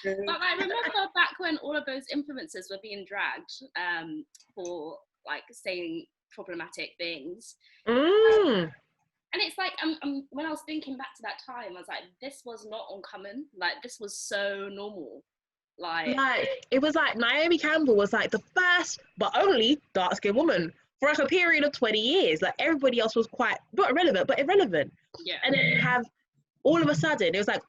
But I remember back when all of those influencers were being dragged for like saying problematic things. And it's like, when I was thinking back to that time, I was like, this was not uncommon. Like, this was so normal. Like it was like Naomi Campbell was like the first but only dark-skinned woman for like a period of 20 years. Like everybody else was quite not irrelevant, but irrelevant. Yeah. And then you have all of a sudden it was like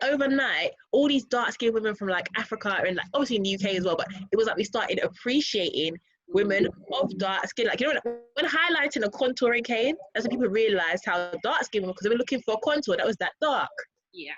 overnight all these dark-skinned women from like Africa and like obviously in the UK as well. But it was like we started appreciating women of dark skin. Like, you know, when highlighting and contouring came, that's when people realized how dark skin because they were looking for a contour that was that dark. Yeah.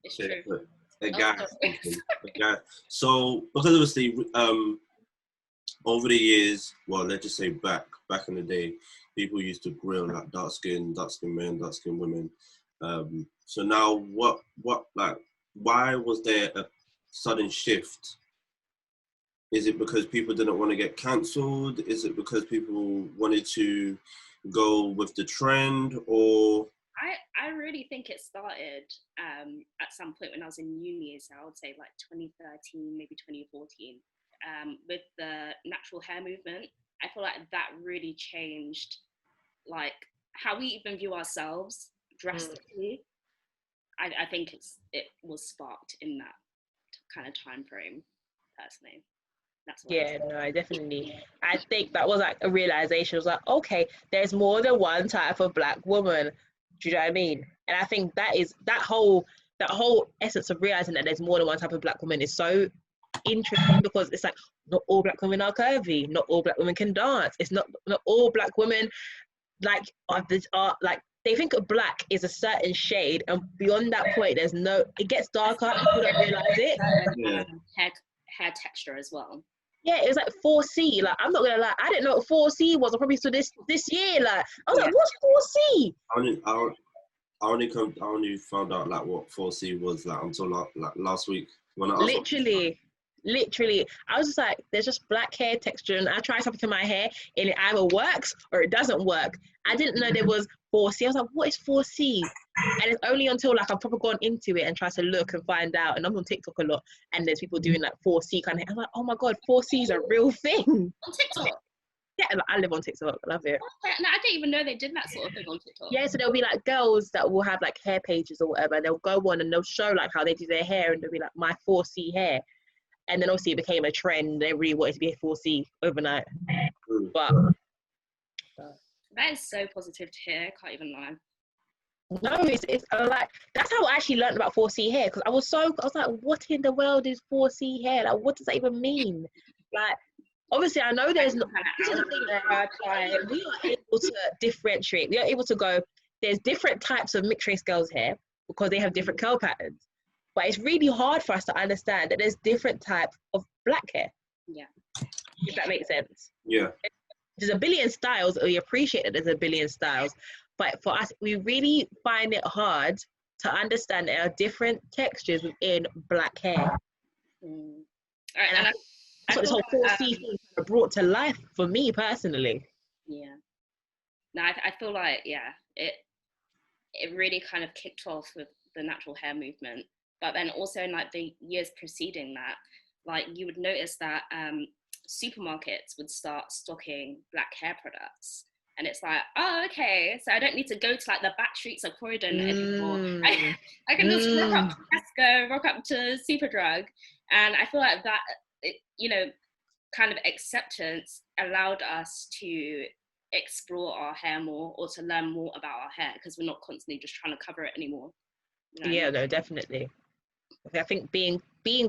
It's true. Again. So because obviously over the years, well, let's just say back in the day, people used to grill like dark skin men, dark skin women. So now what like why was there a sudden shift? Is it because people didn't want to get cancelled? Is it because people wanted to go with the trend? Or I really think it started at some point when I was in uni, so I would say like 2013, maybe 2014, with the natural hair movement. I feel like that really changed like how we even view ourselves drastically. I think it was sparked in that kind of time frame, personally. Yeah, no, definitely. I think that was like a realization. It was like, okay, there's more than one type of Black woman. Do you know what I mean? And I think that is that whole essence of realizing that there's more than one type of Black woman is so interesting because it's like not all Black women are curvy, not all Black women can dance. It's not all Black women like are like they think of Black is a certain shade, and beyond that point, it gets darker. People don't realize it. Hair texture as well. Yeah, it was like 4C. Like, I'm not gonna lie, I didn't know what 4C was. I probably saw this year. Like, I was like, what's 4C? I only found out like what 4C was like until like last week when I was literally. I was just like, there's just Black hair texture, and I try something to my hair, and it either works or it doesn't work. I didn't know there was 4C. I was like, what is 4C? And it's only until like I've probably gone into it and tried to look and find out. And I'm on TikTok a lot, and there's people doing like 4C kind of. I'm like, oh my god, 4C is a real thing on TikTok. Yeah, I live on TikTok. I love it. No, I didn't even know they did that sort of thing on TikTok. Yeah, so there'll be like girls that will have like hair pages or whatever, and they'll go on and they'll show like how they do their hair, and they'll be like my 4C hair. And then obviously it became a trend. They really wanted to be a 4C overnight. But that is so positive to hear. Can't even lie. No, it's like that's how I actually learned about 4C hair, because I was like, what in the world is 4C hair? Like, what does that even mean? Like, obviously, I know there's not. This is the thing that we are able to differentiate. We are able to go. There's different types of mixed race girls' hair because they have different curl patterns. But it's really hard for us to understand that there's different types of Black hair. Yeah. If that makes sense. Yeah. There's a billion styles. We appreciate that there's a billion styles. But for us, we really find it hard to understand there are different textures within Black hair. And that's what this whole 4C thing brought to life for me personally. Yeah. No, I feel like, it really kind of kicked off with the natural hair movement. But then also in like the years preceding that, like you would notice that supermarkets would start stocking Black hair products. And it's like, oh, okay, so I don't need to go to like the back streets of Croydon anymore. I can just rock up to Tesco, rock up to Superdrug. And I feel like that, kind of acceptance allowed us to explore our hair more, or to learn more about our hair, because we're not constantly just trying to cover it anymore. You know? Yeah, no, definitely. I think being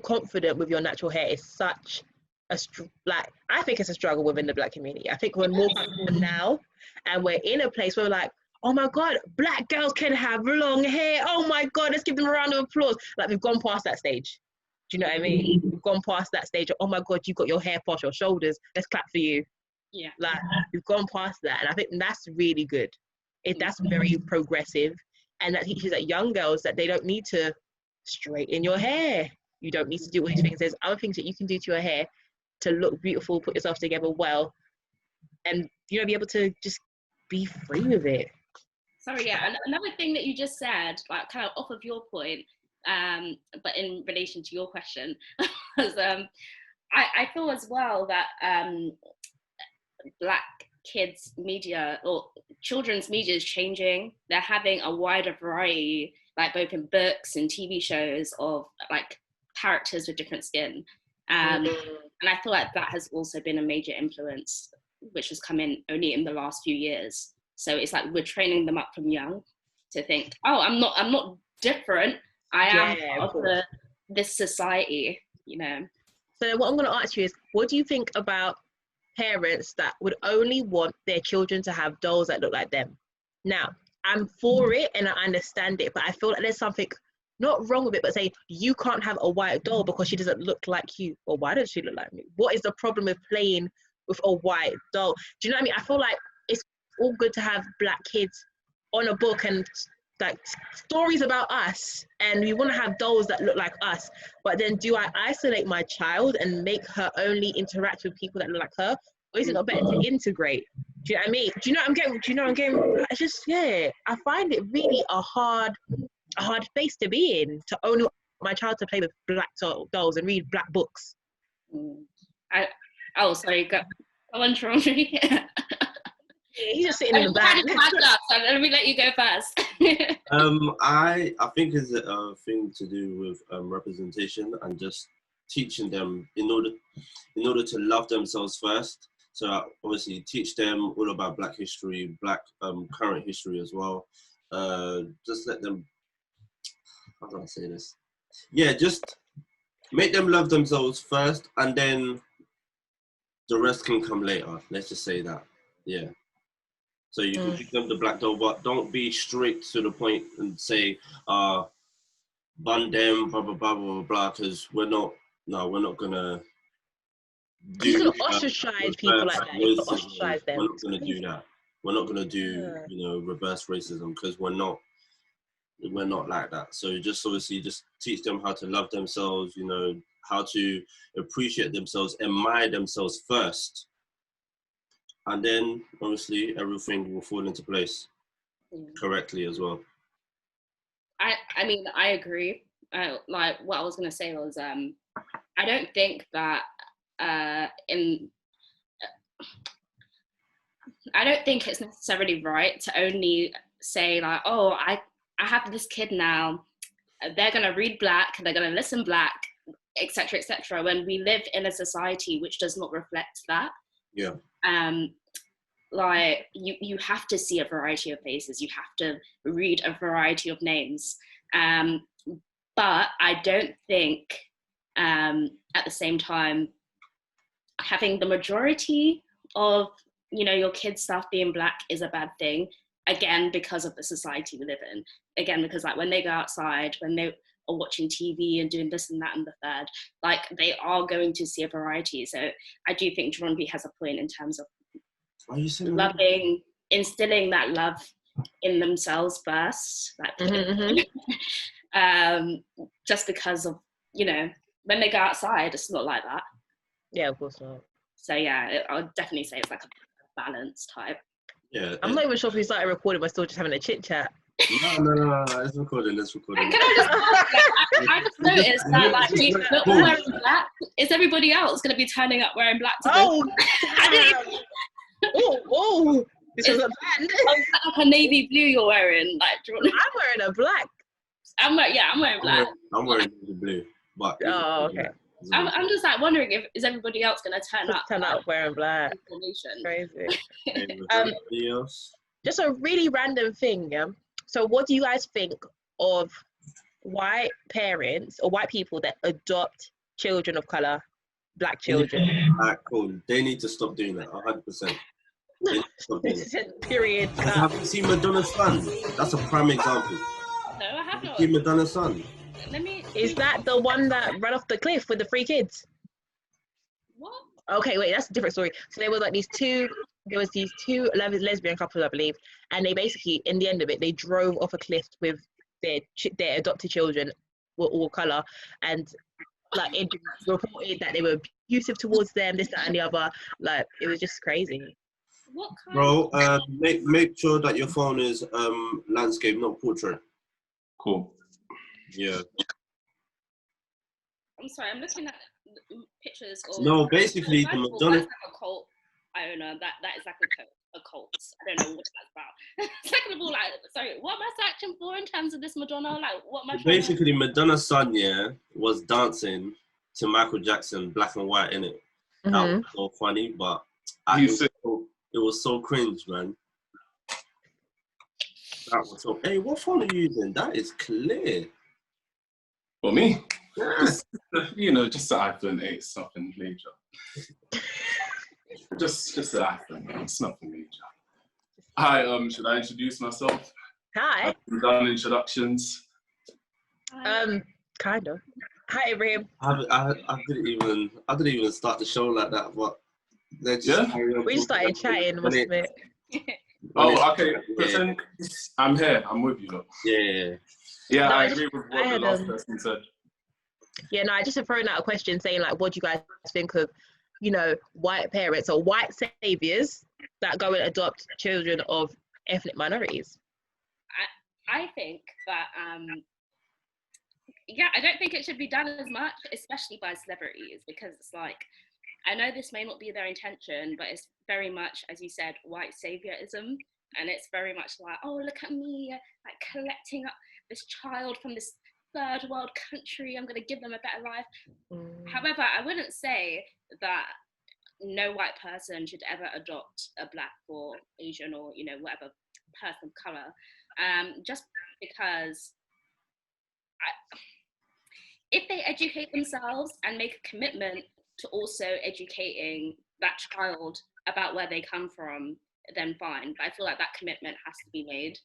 confident with your natural hair is such I think it's a struggle within the Black community. I think we're more confident now, and we're in a place where we're like, oh my god, Black girls can have long hair. Oh my god, let's give them a round of applause. Like, we've gone past that stage. Do you know what I mean? We've gone past that stage of, oh my god, you got your hair past your shoulders. Let's clap for you. Yeah. Like, we've gone past that, and I think that's really good. That's very progressive, and that teaches that young girls that they don't need to straighten your hair. You don't need to do all these things. There's other things that you can do to your hair to look beautiful, put yourself together well, and be able to just be free with it. Sorry, yeah. Another thing that you just said, like kind of off of your point, but in relation to your question, was, I feel as well that Black kids media or children's media is changing. They're having a wider variety, like both in books and TV shows, of like characters with different skin. And I feel like that has also been a major influence, which has come in only in the last few years. So it's like we're training them up from young to think, oh, I'm not different. I am part of this society, you know. So what I'm going to ask you is, what do you think about parents that would only want their children to have dolls that look like them? Now, I'm for it and I understand it, but I feel like there's something not wrong with it, but say you can't have a white doll because she doesn't look like you. Well, why does she look like me? What is the problem with playing with a white doll? Do you know what I mean? I feel like it's all good to have Black kids on a book and like stories about us, and we want to have dolls that look like us, but then do I isolate my child and make her only interact with people that look like her, or is it not better to integrate? Do you know what I mean? Do you know what I'm getting? Do you know what I'm getting? It's just, yeah, I find it really a hard space to be in, to only want my child to play with Black dolls and read Black books. Sorry, go on, Troy. Yeah, he's just sitting in the back. So let me let you go first. I think it's a thing to do with representation and just teaching them in order to love themselves first. So obviously teach them all about Black history, Black current history as well. Just let them, how can I say this? Yeah, just make them love themselves first, and then the rest can come later. Let's just say that. Yeah. So you can give them the Black doll, but don't be strict to the point and say, bun them, blah, blah, blah, blah, blah, because we're not gonna do. You're gonna ostracize people like that. You're gonna ostracize them. We're not gonna do that. We're not gonna do, reverse racism, because we're not like that. So just obviously just teach them how to love themselves, how to appreciate themselves, admire themselves first. And then, obviously, everything will fall into place correctly as well. I mean, I agree. Like, what I was going to say was, I don't think that I don't think it's necessarily right to only say, like, oh, I have this kid now, they're going to read Black, they're going to listen Black, etc., when we live in a society which does not reflect that. Yeah. Like you have to see a variety of faces, you have to read a variety of names, but I don't think at the same time having the majority of your kids' stuff being Black is a bad thing, again because of the society we live in, again because like when they go outside, when they are watching TV and doing this and that and the third, like they are going to see a variety. So I do think Dronby has a point in terms of instilling that love in themselves first, like just because of when they go outside, it's not like that. Yeah, of course not. So yeah, I would definitely say it's like a balance type. Yeah, I'm not even sure if we started recording, we're still just having a chit chat. No, it's recording. Can I just noticed that like we're all wearing Black. Is everybody else going to be turning up wearing Black today? Oh, this is a band. Like a navy blue you're wearing. Like, I'm wearing a Black. I'm wearing Black. I'm wearing navy blue. But okay. I'm just like wondering is everybody else going to turn up wearing Black. Crazy. Anybody else? Just a really random thing, yeah. So what do you guys think of white parents or white people that adopt children of color, Black children? Alright, cool. They need to stop doing that, 100%. They need to stop doing that. Period. Have you seen Madonna's son? That's a prime example. No, I have not. You see Madonna's son? Is that the one that ran off the cliff with the 3 kids? What? Okay, wait, that's a different story. So there was these two lesbian couples, I believe, and they basically, in the end of it, they drove off a cliff with their adopted children, were all color, and like it reported that they were abusive towards them, this, that, and the other. Like it was just crazy. What kind? Bro, make sure that your phone is landscape, not portrait. Cool. Yeah. I'm sorry, I'm looking at pictures of. No, basically the Madonna. That's like a cult. Iona, that is like a cult. I don't know what that's about. Second of all, like, sorry, what am I searching for in terms of this Madonna? Like, what am I trying Basically, Madonna's son, was dancing to Michael Jackson, Black and White, innit? That was so funny, but it was so cringe, man. That was so. Hey, what phone are you using? That is clear. For me, Yeah. just the iPhone 8, something major. just the iPhone, it's nothing major. Hi, should I introduce myself? Hi. I've done introductions. Kind of. Hi, Ibrahim. I didn't even start the show like that, but let's just we just started chatting, must admit. Oh, okay. Pretend I'm here. I'm with you, though. Yeah. Yeah, no, I agree with what the last person said. Yeah, no, I just thrown out a question saying, like, what do you guys think of, white parents or white saviors that go and adopt children of ethnic minorities? I think that, I don't think it should be done as much, especially by celebrities, because it's like, I know this may not be their intention, but it's very much, as you said, white saviorism. And it's very much like, oh, look at me, like collecting up this child from this third world country. I'm going to give them a better life. However, I wouldn't say that no white person should ever adopt a Black or Asian or, whatever person of color, just because if they educate themselves and make a commitment to also educating that child about where they come from, then fine. But I feel like that commitment has to be made,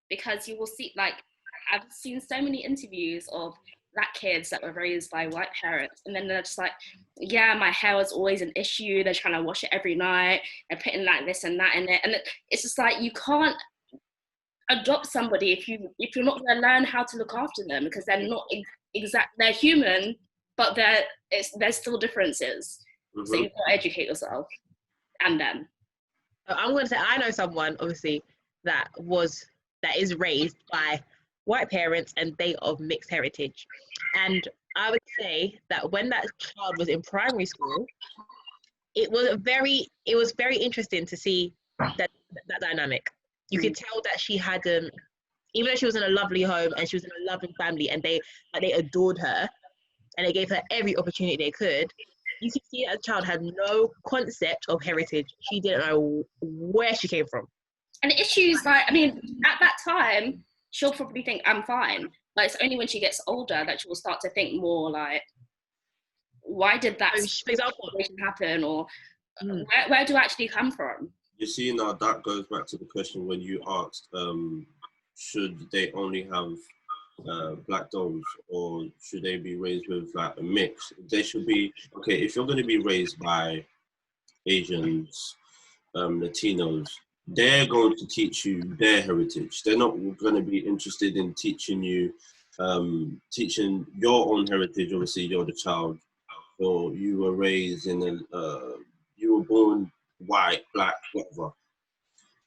because you will see, like, I've seen so many interviews of Black kids that were raised by white parents, and then they're just like, yeah, my hair was always an issue. They're trying to wash it every night and putting like this and that in it, and it's just like, you can't adopt somebody if you're not going to learn how to look after them, because they're not they're human, but there's still differences. So you've got to educate yourself and them. I'm going to say, I know someone, obviously, that is raised by white parents and they of mixed heritage. And I would say that when that child was in primary school, it was very interesting to see that dynamic. You could tell that she hadn't, even though she was in a lovely home and she was in a loving family and they adored her and they gave her every opportunity they could, you could see that the child had no concept of heritage. She didn't know where she came from. And issues like, at that time, she'll probably think, I'm fine. But it's only when she gets older that she will start to think more like, why did that situation happen? Or where do I actually come from? You see, now that goes back to the question when you asked, should they only have Black dolls, or should they be raised with like a mix? They should be, okay, if you're going to be raised by Asians, Latinos, they're going to teach you their heritage. They're not going to be interested in teaching you, teaching your own heritage. Obviously, you're the child, or you were raised in you were born white, Black, whatever.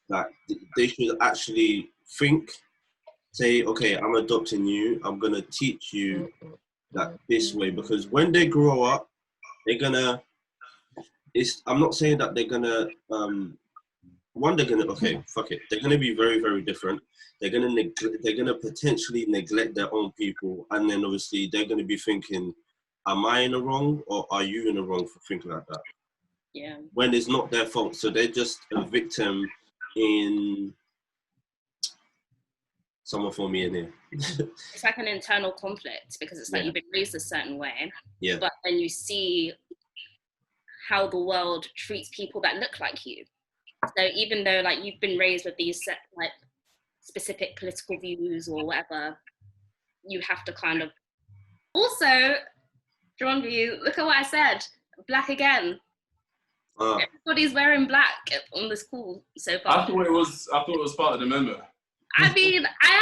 Like, they should actually think, say, okay, I'm adopting you. I'm going to teach you like this way, because when they grow up, they're going to, I'm not saying that they're going to, okay, fuck it. They're going to be very, very different. They're going to potentially neglect their own people. And then obviously they're going to be thinking, am I in the wrong or are you in the wrong for thinking like that? Yeah. When it's not their fault. So they're just a victim in, someone for me in here. It's like an internal conflict, because it's like you've been raised a certain way, but then you see how the world treats people that look like you. So even though like you've been raised with these set, like specific political views or whatever, you have to kind of also, John view, look at what I said, Black again. Everybody's wearing black on the school so far. I thought it was part of the memo. I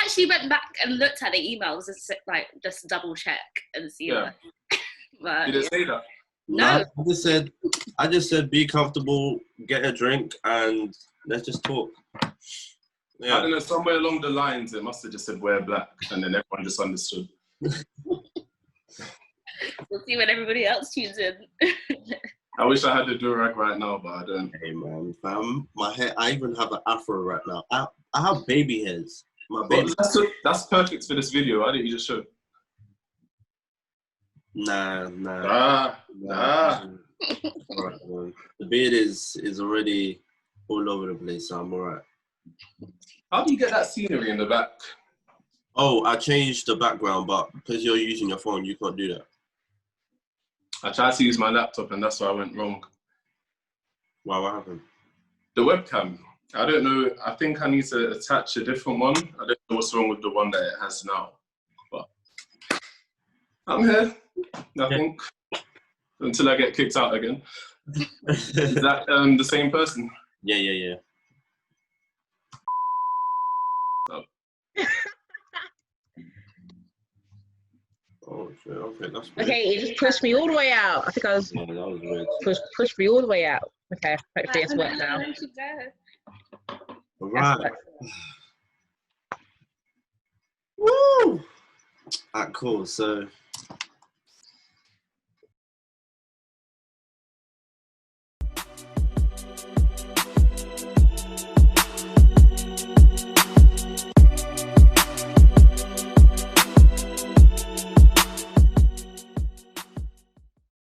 actually went back and looked at the emails and just double check and see. Yeah. But, did it say that? No. I just said be comfortable, get a drink, and let's just talk. Yeah. I don't know, somewhere along the lines it must have just said wear black, and then everyone just understood. We'll see when everybody else tunes in. I wish I had the do-rag right now, but I don't. Hey man, fam, my hair. I even have an afro right now. I have baby hairs. My baby. But that's perfect for this video. Why didn't you just show? Nah. Nah. Alright, man. The beard is already all over the place, so I'm alright. How do you get that scenery in the back? Oh, I changed the background, but because you're using your phone, you can't do that. I tried to use my laptop and that's why I went wrong. Wow, what happened? The webcam. I don't know. I think I need to attach a different one. I don't know what's wrong with the one that it has now. But I'm here. Nothing. Until I get kicked out again. Is that the same person? Yeah. Oh. Oh shit, okay, that's weird. Okay, it just pushed me all the way out. I think I was Yeah, that was weird. pushed me all the way out. Okay, hopefully it's worked now. Alright. Woo! Alright, cool. So